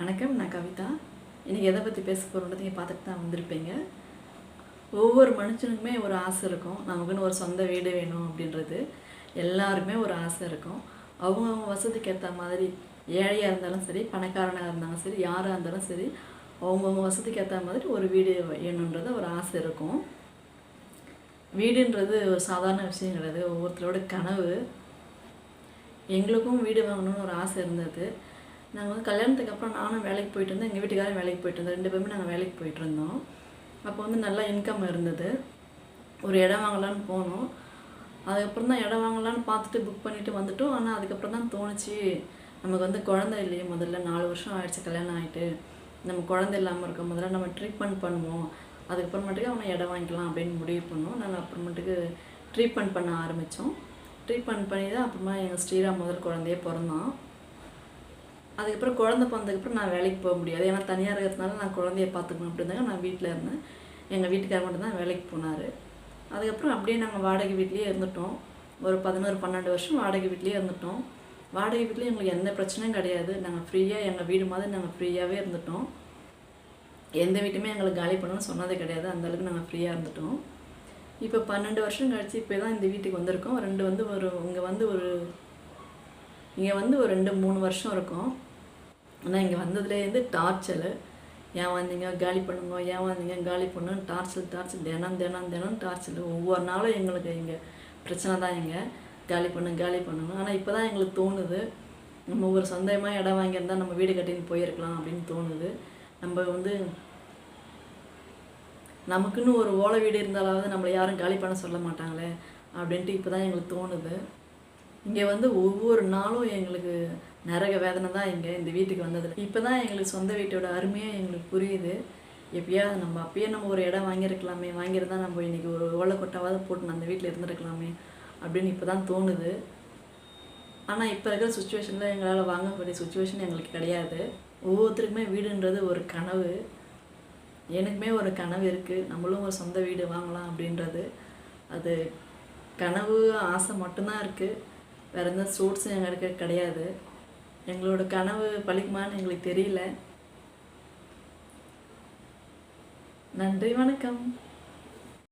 வணக்கம், நான் கவிதா. இன்றைக்கி எதை பற்றி பேச போகிறோன்றதை நீங்கள் பார்த்துட்டு தான் வந்திருப்பீங்க. ஒவ்வொரு மனுஷனுக்குமே ஒரு ஆசை இருக்கும். நமக்குன்னு ஒரு சொந்த வீடு வேணும் அப்படின்றது எல்லாருக்குமே ஒரு ஆசை இருக்கும். அவங்கவுங்க வசதிக்கு ஏற்ற மாதிரி ஏழையாக இருந்தாலும் சரி, பணக்காரனாக இருந்தாலும் சரி, யாராக இருந்தாலும் சரி, அவங்கவுங்க வசதிக்கு ஏற்ற மாதிரி ஒரு வீடு வேணுன்றது ஒரு ஆசை இருக்கும். வீடுன்றது ஒரு சாதாரண விஷயம் கிடையாது, ஒவ்வொருத்தரோட கனவு. எங்களுக்கும் வீடு வாங்கணும்னு ஒரு ஆசை இருந்தது. நாங்கள் வந்து கல்யாணத்துக்கு அப்புறம் நானும் வேலைக்கு போயிட்டு இருந்தேன், எங்கள் வீட்டுக்காரும் வேலைக்கு போயிட்டு இருந்தோம். 2 பேருமே நாங்கள் வேலைக்கு போயிட்டு இருந்தோம். அப்போ வந்து நல்லா இன்கம் இருந்தது. ஒரு இடம் வாங்கலான்னு போனோம். அதுக்கப்புறம் தான் இடம் வாங்கலான்னு பார்த்துட்டு புக் பண்ணிவிட்டு வந்துட்டோம். ஆனால் அதுக்கப்புறம் தான் தோணுச்சு, நமக்கு வந்து குழந்தை இல்லையே, முதல்ல 4 வருஷம் ஆயிடுச்சு கல்யாணம் ஆகிட்டு, நம்ம குழந்தை இல்லாமல் இருக்க முதல்ல நம்ம ட்ரீட்மெண்ட் பண்ணுவோம், அதுக்கப்புறமேட்டுக்கு அவனை இடம் வாங்கிக்கலாம் அப்படின்னு முடிவு பண்ணோம். நாங்கள் அப்புறமேட்டுக்கு ட்ரீட்மெண்ட் பண்ண ஆரம்பித்தோம். ட்ரீட்மெண்ட் பண்ணி தான் அப்புறமா எங்கள் ஸ்ரீராம் முதல் குழந்தையே பிறந்தான். அதுக்கப்புறம் குழந்தை பிறந்ததுக்கப்புறம் நான் வேலைக்கு போக முடியாது, ஏன்னா தனியாக இருக்கிறதுனால நான் குழந்தைய பார்த்துக்கணும் அப்படின்னாங்க. நான் வீட்டில் இருந்தேன். எங்கள் வீட்டுக்காரர் மட்டும் தான் வேலைக்கு போனார். அதுக்கப்புறம் அப்படியே நாங்கள் வாடகை வீட்லேயே இருந்துட்டோம். ஒரு 11-12 வருஷம் வாடகை வீட்லேயே இருந்துட்டோம். வாடகை வீட்லேயும் எங்களுக்கு எந்த பிரச்சனையும் கிடையாது. நாங்கள் ஃப்ரீயாக எங்கள் வீடு மாதிரி நாங்கள் ஃப்ரீயாகவே இருந்துட்டோம். எந்த வீட்டுமே எங்களுக்கு காலி பண்ணணும்னு சொன்னதே கிடையாது. அந்தளவுக்கு நாங்கள் ஃப்ரீயாக இருந்துட்டோம். இப்போ 12 வருஷம் கழிச்சு இப்போ தான் இந்த வீட்டுக்கு வந்திருக்கோம். இங்கே வந்து ஒரு 2-3 வருஷம் இருக்கும். ஆனால் இங்கே வந்ததுலேருந்து டார்ச்சரு. ஏன் வந்தீங்க, காலி பண்ணுங்க, ஏன் வந்தீங்க, காலி பண்ணுன்னு டார்ச்சர் தினம் டார்ச்சர். ஒவ்வொரு நாளும் எங்களுக்கு இங்கே பிரச்சனை தான். இங்கே காலி பண்ணணும். ஆனால் இப்போ தான் எங்களுக்கு தோணுது, நம்ம ஒரு சொந்தமாக இடம் வாங்கியிருந்தால் நம்ம வீடு கட்டின்னு போயிருக்கலாம் அப்படின்னு தோணுது. நம்ம வந்து நமக்குன்னு ஒரு ஓலை வீடு இருந்தாலாவது நம்மளை யாரும் காலி பண்ண சொல்ல மாட்டாங்களே அப்படின்ட்டு இப்போ தான் எங்களுக்கு தோணுது. இங்கே வந்து ஒவ்வொரு நாளும் எங்களுக்கு நரக வேதனை தான் இங்கே இந்த வீட்டுக்கு வந்ததில். இப்போ தான் எங்களுக்கு சொந்த வீட்டோட அருமையாக எங்களுக்கு புரியுது. எப்பயாவது நம்ம அப்பயே நம்ம ஒரு இடம் வாங்கியிருக்கலாமே, வாங்கியிருந்தா நம்ம இன்றைக்கி ஒரு ஓலை கொட்டாவது போட்டு அந்த வீட்டில் இருந்துருக்கலாமே அப்படின்னு இப்போ தான் தோணுது. ஆனால் இப்போ இருக்கிற சுச்சுவேஷனில் எங்களால் வாங்கக்கூடிய சுச்சுவேஷன் எங்களுக்கு கிடையாது. ஒவ்வொருத்தருக்குமே வீடுன்றது ஒரு கனவு. எனக்குமே ஒரு கனவு இருக்குது, நம்மளும் ஒரு சொந்த வீடு வாங்கலாம் அப்படின்றது. அது கனவு ஆசை மட்டும்தான் இருக்குது, வேறு எந்த சோர்ஸும் எங்களுக்கு கிடையாது. எங்களோட கனவு பலிக்குமான்னு எங்களுக்கு தெரியல. நன்றி, வணக்கம்.